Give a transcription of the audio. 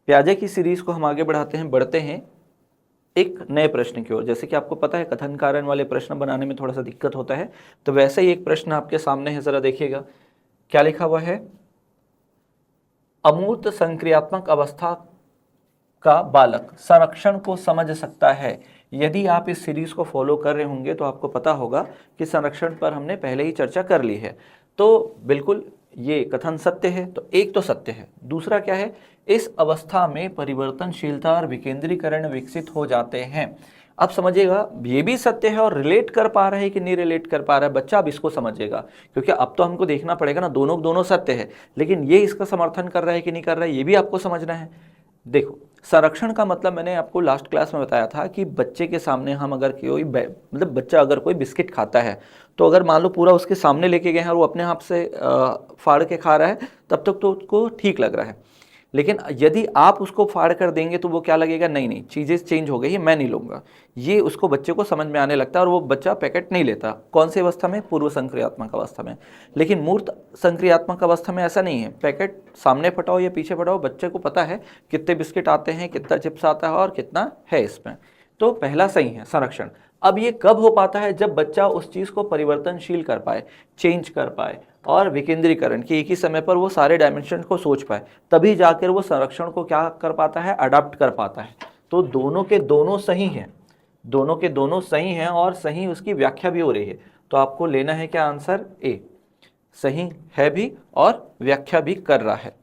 प्याजे की सीरीज को हम आगे बढ़ते हैं एक नए प्रश्न की ओर। जैसे कि आपको पता है कथन कारण वाले प्रश्न बनाने में थोड़ा सा दिक्कत होता है, तो वैसे ही एक प्रश्न आपके सामने है, जरा देखिएगा क्या लिखा हुआ है। अमूर्त संक्रियात्मक अवस्था का बालक संरक्षण को समझ सकता है। यदि आप इस सीरीज को फॉलो कर रहे होंगे तो आपको पता होगा कि संरक्षण पर हमने पहले ही चर्चा कर ली है। तो बिल्कुल ये कथन सत्य है, तो एक तो सत्य है, दूसरा क्या है, इस अवस्था में परिवर्तनशीलता और विकेंद्रीकरण विकसित हो जाते हैं। अब समझिएगा ये भी सत्य है और रिलेट कर पा रहा है कि नहीं रिलेट कर पा रहा है बच्चा, अब इसको समझिएगा, क्योंकि अब तो हमको देखना पड़ेगा ना, दोनों दोनों सत्य है, लेकिन ये इसका समर्थन कर रहा है कि नहीं कर रहा है ये भी आपको समझना है। देखो, संरक्षण का मतलब मैंने आपको लास्ट क्लास में बताया था कि बच्चे के सामने हम अगर कोई मतलब बच्चा अगर कोई बिस्किट खाता है, तो अगर मान लो पूरा उसके सामने लेके गए हैं और वो अपने हाथ से फाड़ के खा रहा है, तब तक तो उसको ठीक लग रहा है। लेकिन यदि आप उसको फाड़ कर देंगे तो वो क्या लगेगा, नहीं नहीं चीज़ें चेंज हो गई है, मैं नहीं लूँगा, ये उसको बच्चे को समझ में आने लगता है और वो बच्चा पैकेट नहीं लेता। कौन सी अवस्था में, पूर्व संक्रियात्मक अवस्था में। लेकिन मूर्त संक्रियात्मक अवस्था में ऐसा नहीं है, पैकेट सामने फटाओ या पीछे फटाओ, बच्चे को पता है कितने बिस्किट आते हैं, कितना चिप्स आता है और कितना है इसमें। तो पहला सही है संरक्षण। अब ये कब हो पाता है, जब बच्चा उस चीज़ को परिवर्तनशील कर पाए, चेंज कर पाए और विकेंद्रीकरण कि एक ही समय पर वो सारे डायमेंशन को सोच पाए, तभी जाकर वो संरक्षण को क्या कर पाता है, अडॉप्ट कर पाता है। तो दोनों के दोनों सही हैं, दोनों के दोनों सही हैं और सही उसकी व्याख्या भी हो रही है। तो आपको लेना है क्या आंसर, ए, सही है भी और व्याख्या भी कर रहा है।